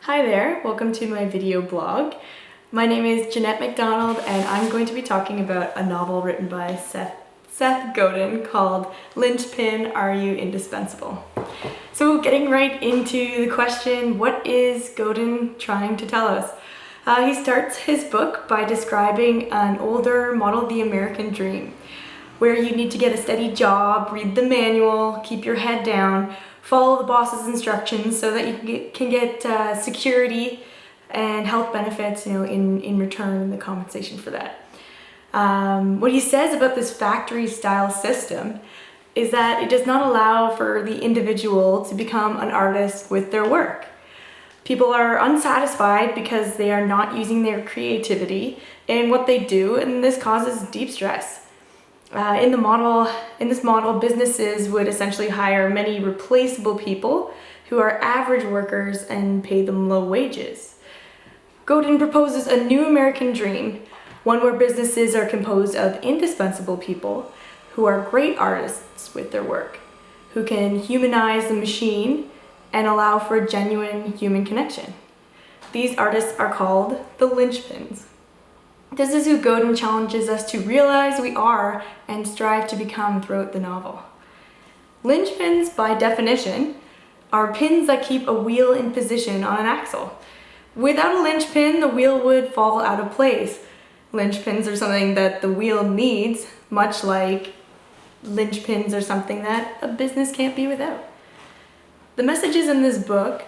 Hi there, welcome to my video blog. My name is Jeanette McDonald and I'm going to be talking about a novel written by Seth Godin called Linchpin, Are You Indispensable? So getting right into the question, what is Godin trying to tell us? He starts his book by describing an older model of the American dream, where you need to get a steady job, read the manual, keep your head down, follow the boss's instructions so that you can get security and health benefits, in return, the compensation for that. What he says about this factory-style system is that it does not allow for the individual to become an artist with their work. People are unsatisfied because they are not using their creativity in what they do, and this causes deep stress. In this model, businesses would essentially hire many replaceable people who are average workers and pay them low wages. Godin proposes a new American dream, one where businesses are composed of indispensable people who are great artists with their work, who can humanize the machine and allow for a genuine human connection. These artists are called the Linchpins. This is who Godin challenges us to realize we are and strive to become throughout the novel. Linchpins, by definition, are pins that keep a wheel in position on an axle. Without a linchpin, the wheel would fall out of place. Linchpins are something that the wheel needs, much like linchpins are something that a business can't be without. The messages in this book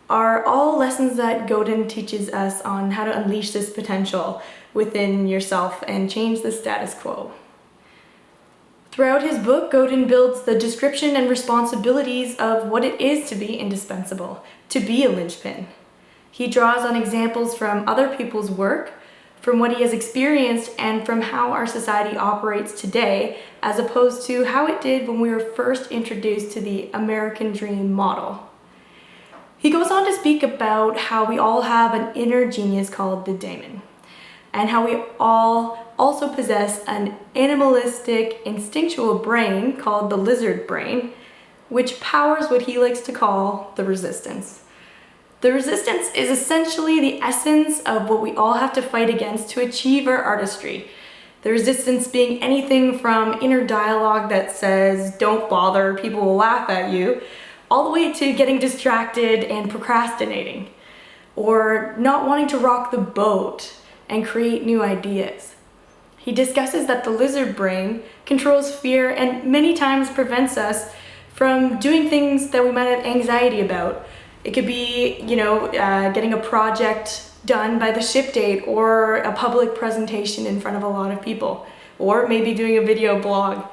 are all lessons that Godin teaches us on how to unleash this potential within yourself and change the status quo. Throughout his book, Godin builds the description and responsibilities of what it is to be indispensable, to be a linchpin. He draws on examples from other people's work, from what he has experienced, and from how our society operates today, as opposed to how it did when we were first introduced to the American dream model. He goes on to speak about how we all have an inner genius called the daemon, and how we all also possess an animalistic, instinctual brain called the lizard brain, which powers what he likes to call the resistance. The resistance is essentially the essence of what we all have to fight against to achieve our artistry. The resistance being anything from inner dialogue that says, "Don't bother, people will laugh at you," all the way to getting distracted and procrastinating, or not wanting to rock the boat and create new ideas. He discusses that the lizard brain controls fear and many times prevents us from doing things that we might have anxiety about. It could be, getting a project done by the ship date, or a public presentation in front of a lot of people, or maybe doing a video blog.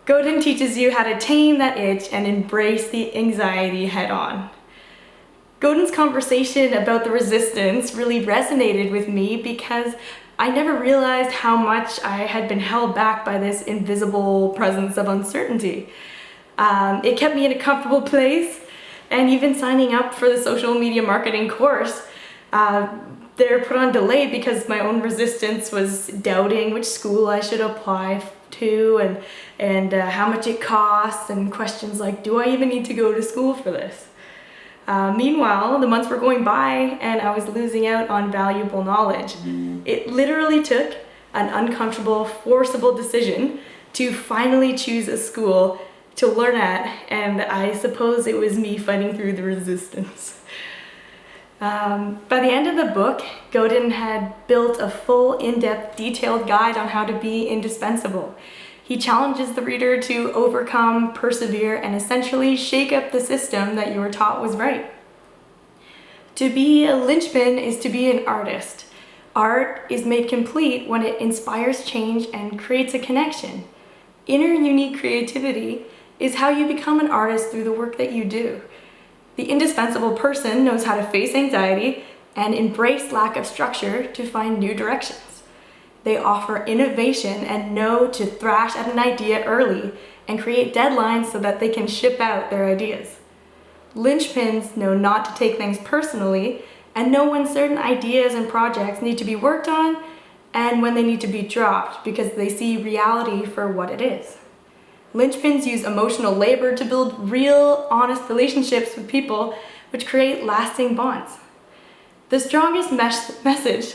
Godin teaches you how to tame that itch and embrace the anxiety head on. Godin's conversation about the resistance really resonated with me because I never realized how much I had been held back by this invisible presence of uncertainty. It kept me in a comfortable place, and even signing up for the social media marketing course, they're put on delay because my own resistance was doubting which school I should apply to and how much it costs, and questions like, do I even need to go to school for this? Meanwhile, the months were going by and I was losing out on valuable knowledge. It literally took an uncomfortable, forcible decision to finally choose a school to learn at, and I suppose it was me fighting through the resistance. By the end of the book, Godin had built a full, in-depth, detailed guide on how to be indispensable. He challenges the reader to overcome, persevere, and essentially shake up the system that you were taught was right. To be a linchpin is to be an artist. Art is made complete when it inspires change and creates a connection. Inner unique creativity is how you become an artist through the work that you do. The indispensable person knows how to face anxiety and embrace lack of structure to find new directions. They offer innovation and know to thrash at an idea early and create deadlines so that they can ship out their ideas. Linchpins know not to take things personally and know when certain ideas and projects need to be worked on and when they need to be dropped because they see reality for what it is. Linchpins use emotional labor to build real, honest relationships with people which create lasting bonds. The strongest message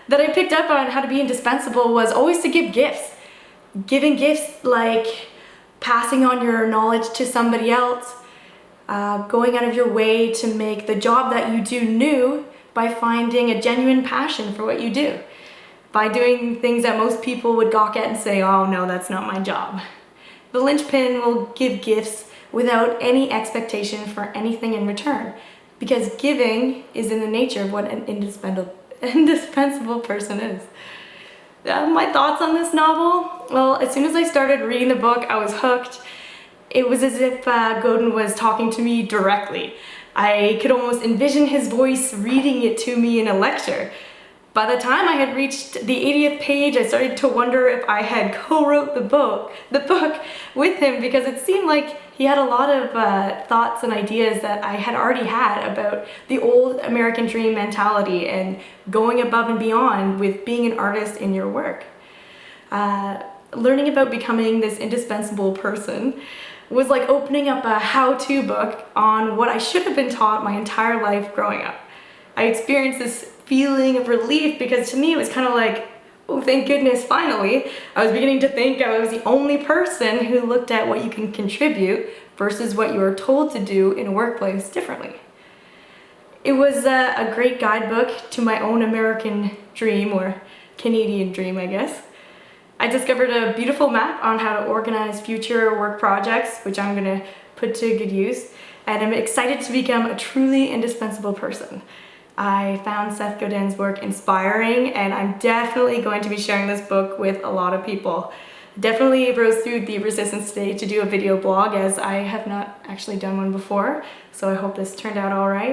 that I picked up on how to be indispensable was always to give gifts. Giving gifts like passing on your knowledge to somebody else, going out of your way to make the job that you do new by finding a genuine passion for what you do, by doing things that most people would gawk at and say, oh no, that's not my job. The Linchpin will give gifts without any expectation for anything in return, because giving is in the nature of what an indispensable person is. My thoughts on this novel? Well, as soon as I started reading the book, I was hooked. It was as if Godin was talking to me directly. I could almost envision his voice reading it to me in a lecture. By the time I had reached the 80th page, I started to wonder if I had co-wrote the book with him, because it seemed like he had a lot of thoughts and ideas that I had already had about the old American dream mentality and going above and beyond with being an artist in your work. Learning about becoming this indispensable person was like opening up a how-to book on what I should have been taught my entire life growing up. I experienced this feeling of relief because to me it was kind of like, oh, thank goodness, finally. I was beginning to think I was the only person who looked at what you can contribute versus what you are told to do in a workplace differently. It was a great guidebook to my own American dream, or Canadian dream, I guess. I discovered a beautiful map on how to organize future work projects, which I'm gonna put to good use, and I'm excited to become a truly indispensable person. I found Seth Godin's work inspiring, and I'm definitely going to be sharing this book with a lot of people. Definitely rose through the resistance today to do a video blog, as I have not actually done one before, so I hope this turned out all right.